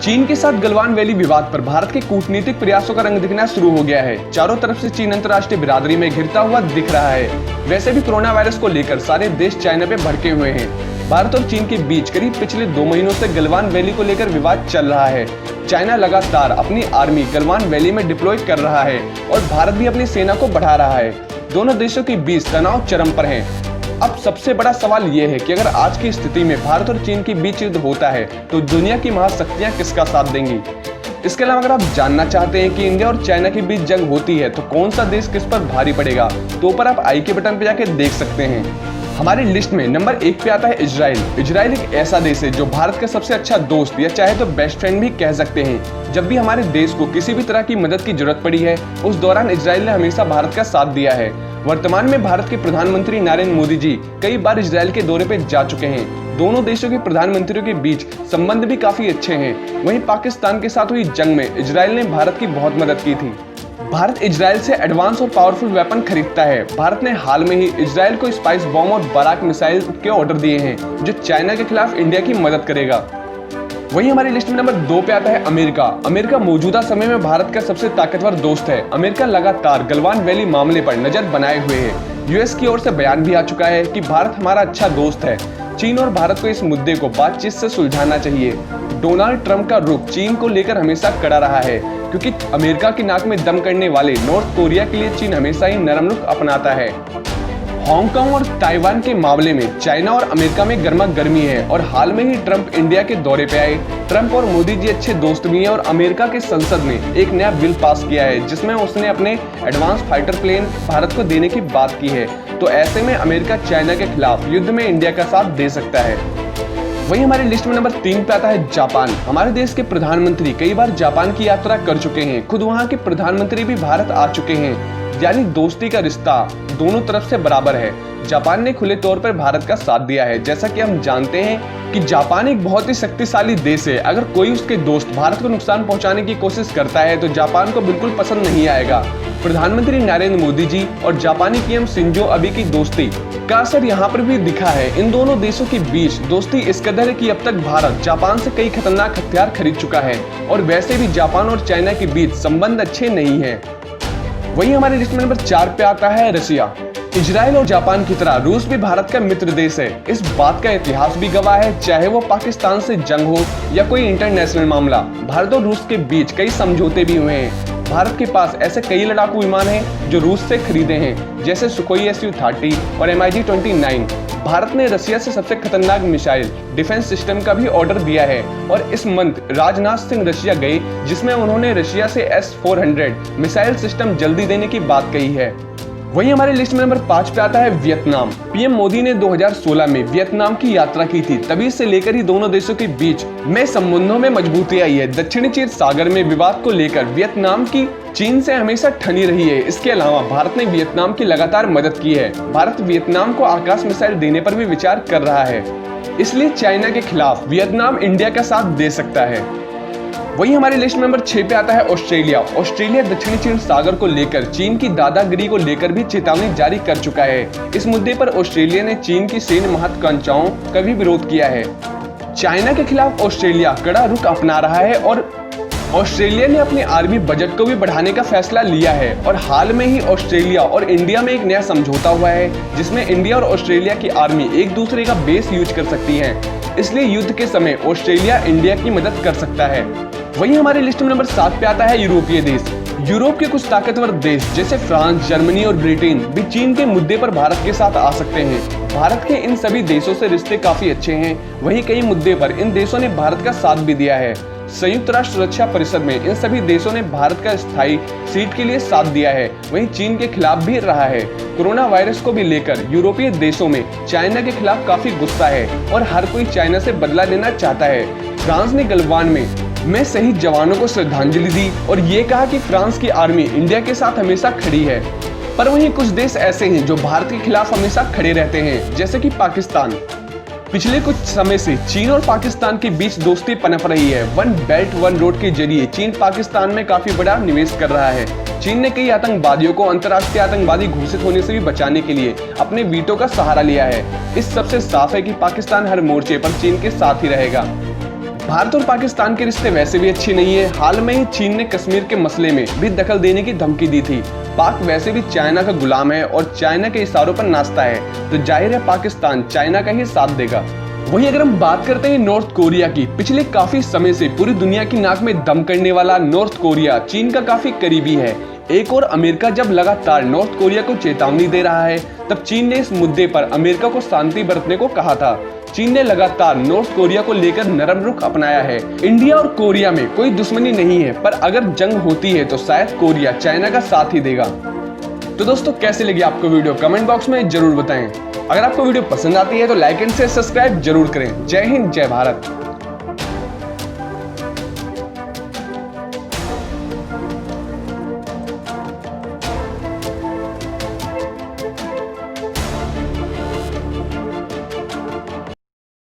चीन के साथ गलवान वैली विवाद पर भारत के कूटनीतिक प्रयासों का रंग दिखना शुरू हो गया है। चारों तरफ से चीन अंतर्राष्ट्रीय बिरादरी में घिरता हुआ दिख रहा है। वैसे भी कोरोना वायरस को लेकर सारे देश चाइना पे भड़के हुए हैं। भारत और चीन के बीच करीब पिछले 2 महीनों से गलवान वैली को लेकर विवाद चल रहा है। चाइना लगातार अपनी आर्मी गलवान वैली में डिप्लॉय कर रहा है और भारत भी अपनी सेना को बढ़ा रहा है। दोनों देशों के बीच तनाव चरम पर है। अब सबसे बड़ा सवाल ये है कि अगर आज की स्थिति में भारत और चीन के बीच युद्ध होता है तो दुनिया की महाशक्तियां किसका साथ देंगी। इसके अलावा अगर आप जानना चाहते हैं कि इंडिया और चाइना के बीच जंग होती है तो कौन सा देश किस पर भारी पड़ेगा, तो ऊपर आप आई के बटन पे जाके देख सकते हैं। हमारी लिस्ट में नंबर 1 पे आता है इजराइल। इजराइल एक ऐसा देश है जो भारत का सबसे अच्छा दोस्त या चाहे तो बेस्ट फ्रेंड भी कह सकते हैं। जब भी हमारे देश को किसी भी तरह की मदद की जरूरत पड़ी है उस दौरान इजराइल ने हमेशा भारत का साथ दिया है। वर्तमान में भारत के प्रधानमंत्री नरेंद्र मोदी जी कई बार इजराइल के दौरे पे जा चुके हैं। दोनों देशों के प्रधानमंत्रियों के बीच संबंध भी काफी अच्छे हैं। वहीं पाकिस्तान के साथ हुई जंग में इजराइल ने भारत की बहुत मदद की थी। भारत इजराइल से एडवांस और पावरफुल वेपन खरीदता है। भारत ने हाल में ही इजराइल को स्पाइस बॉम्ब और बाराक मिसाइल के ऑर्डर दिए हैं जो चाइना के खिलाफ इंडिया की मदद करेगा। वहीं हमारी लिस्ट में नंबर 2 पे आता है अमेरिका। अमेरिका मौजूदा समय में भारत का सबसे ताकतवर दोस्त है। अमेरिका लगातार गलवान वैली मामले पर नजर बनाए हुए है। यूएस की ओर से बयान भी आ चुका है कि भारत हमारा अच्छा दोस्त है। चीन और भारत को इस मुद्दे को बातचीत से सुलझाना चाहिए। डोनाल्ड ट्रंप का रुख चीन को लेकर हमेशा कड़ा रहा है क्योंकि अमेरिका की नाक में दम करने वाले नॉर्थ कोरिया के लिए चीन हमेशा ही नरम रुख अपनाता है। हांगकांग और ताइवान के मामले में चाइना और अमेरिका में गर्मा गर्मी है और हाल में ही ट्रंप इंडिया के दौरे पे आए। ट्रंप और मोदी जी अच्छे दोस्त भी हैं और अमेरिका के संसद ने एक नया बिल पास किया है जिसमें उसने अपने एडवांस फाइटर प्लेन भारत को देने की बात की है। तो ऐसे में अमेरिका चाइना के खिलाफ युद्ध में इंडिया का साथ दे सकता है। वहीं हमारी लिस्ट में नंबर 3 पे आता है जापान। हमारे देश के प्रधानमंत्री कई बार जापान की यात्रा कर चुके हैं। खुद वहां के प्रधानमंत्री भी भारत आ चुके हैं, यानी दोस्ती का रिश्ता दोनों तरफ से बराबर है। जापान ने खुले तौर पर भारत का साथ दिया है। जैसा कि हम जानते हैं कि जापान एक बहुत ही शक्तिशाली देश है। अगर कोई उसके दोस्त भारत को नुकसान पहुंचाने की कोशिश करता है तो जापान को बिल्कुल पसंद नहीं आएगा। प्रधानमंत्री नरेंद्र मोदी जी और जापानी पीएम शिंजो अबे की दोस्ती का असर यहाँ पर भी दिखा है। इन दोनों देशों के बीच दोस्ती इस कदर है कि अब तक भारत जापान से कई खतरनाक हथियार खरीद चुका है और वैसे भी जापान और चाइना के बीच संबंध अच्छे नहीं है। वहीं हमारी लिस्ट में नंबर 4 पे आता है रशिया। इजराइल और जापान की तरह रूस भी भारत का मित्र देश है। इस बात का इतिहास भी गवाह है, चाहे वो पाकिस्तान से जंग हो या कोई इंटरनेशनल मामला। भारत और रूस के बीच कई समझौते भी हुए हैं। भारत के पास ऐसे कई लड़ाकू विमान हैं जो रूस से खरीदे हैं, जैसे सुखोई Su-30 और MiG-29। भारत ने रशिया से सबसे खतरनाक मिसाइल डिफेंस सिस्टम का भी ऑर्डर दिया है और इस मंथ राजनाथ सिंह रशिया गए जिसमें उन्होंने रशिया से S-400 मिसाइल सिस्टम जल्दी देने की बात कही है। वहीं हमारे लिस्ट में नंबर 5 पे आता है वियतनाम। पीएम मोदी ने 2016 में वियतनाम की यात्रा की थी। तभी से लेकर ही दोनों देशों के बीच में संबंधों में मजबूती आई है। दक्षिणी चीन सागर में विवाद को लेकर वियतनाम की चीन से हमेशा ठनी रही है। इसके अलावा भारत ने वियतनाम की लगातार मदद की है। भारत वियतनाम को आकाश मिसाइल देने पर भी विचार कर रहा है, इसलिए चाइना के खिलाफ वियतनाम इंडिया का साथ दे सकता है। वहीं हमारी लिस्ट में नंबर 6 पे आता है ऑस्ट्रेलिया। ऑस्ट्रेलिया दक्षिणी चीन सागर को लेकर चीन की दादागिरी को लेकर भी चेतावनी जारी कर चुका है। इस मुद्दे पर ऑस्ट्रेलिया ने चीन की सैन्य महत्वाकांक्षाओं का भी विरोध किया है। चाइना के खिलाफ ऑस्ट्रेलिया कड़ा रुख अपना रहा है और ऑस्ट्रेलिया ने अपने आर्मी बजट को भी बढ़ाने का फैसला लिया है। और हाल में ही ऑस्ट्रेलिया और इंडिया में एक नया समझौता हुआ है जिसमें इंडिया और ऑस्ट्रेलिया की आर्मी एक दूसरे का बेस यूज कर सकती है। इसलिए युद्ध के समय ऑस्ट्रेलिया इंडिया की मदद कर सकता है। वहीं हमारी लिस्ट में नंबर 7 पे आता है यूरोपीय देश। यूरोप के कुछ ताकतवर देश जैसे फ्रांस, जर्मनी और ब्रिटेन भी चीन के मुद्दे पर भारत के साथ आ सकते हैं। भारत के इन सभी देशों से रिश्ते काफी अच्छे हैं। वहीं कई मुद्दे पर इन देशों ने भारत का साथ भी दिया है। संयुक्त राष्ट्र सुरक्षा परिषद में इन सभी देशों ने भारत का स्थायी सीट के लिए साथ दिया है। वहीं चीन के खिलाफ भी रहा है। कोरोना वायरस को भी लेकर यूरोपीय देशों में चाइना के खिलाफ काफी गुस्सा है और हर कोई चाइना से बदला लेना चाहता है। फ्रांस ने गलवान में शहीद जवानों को श्रद्धांजलि दी और ये कहा कि फ्रांस की आर्मी इंडिया के साथ हमेशा खड़ी है। पर वहीं कुछ देश ऐसे हैं जो भारत के खिलाफ हमेशा खड़े रहते हैं, जैसे कि पाकिस्तान। पिछले कुछ समय से चीन और पाकिस्तान के बीच दोस्ती पनप रही है। वन बेल्ट वन रोड के जरिए चीन पाकिस्तान में काफी बड़ा निवेश कर रहा है। चीन ने कई आतंकवादियों को अंतर्राष्ट्रीय आतंकवादी घोषित होने से भी बचाने के लिए अपने वीटो का सहारा लिया है। इस सबसे साफ है कि पाकिस्तान हर मोर्चे पर चीन के साथ ही रहेगा। भारत और पाकिस्तान के रिश्ते वैसे भी अच्छे नहीं है। हाल में ही चीन ने कश्मीर के मसले में भी दखल देने की धमकी दी थी। पाक वैसे भी चाइना का गुलाम है और चाइना के इशारों पर नाचता है, तो जाहिर है पाकिस्तान चाइना का ही साथ देगा। वहीं अगर हम बात करते हैं नॉर्थ कोरिया की, पिछले काफी समय से पूरी दुनिया की नाक में दम करने वाला नॉर्थ कोरिया चीन का काफी करीबी है। एक और अमेरिका जब लगातार नॉर्थ कोरिया को चेतावनी दे रहा है, तब चीन ने इस मुद्दे पर अमेरिका को शांति बरतने को कहा था। चीन ने लगातार नॉर्थ कोरिया को लेकर नरम रुख अपनाया है। इंडिया और कोरिया में कोई दुश्मनी नहीं है, पर अगर जंग होती है तो शायद कोरिया चाइना का साथ ही देगा। तो दोस्तों, कैसे लगी आपको वीडियो कमेंट बॉक्स में जरूर बताएं। अगर आपको वीडियो पसंद आती है तो लाइक एंड शेयर सब्सक्राइब जरूर करें। जय हिंद, जय भारत।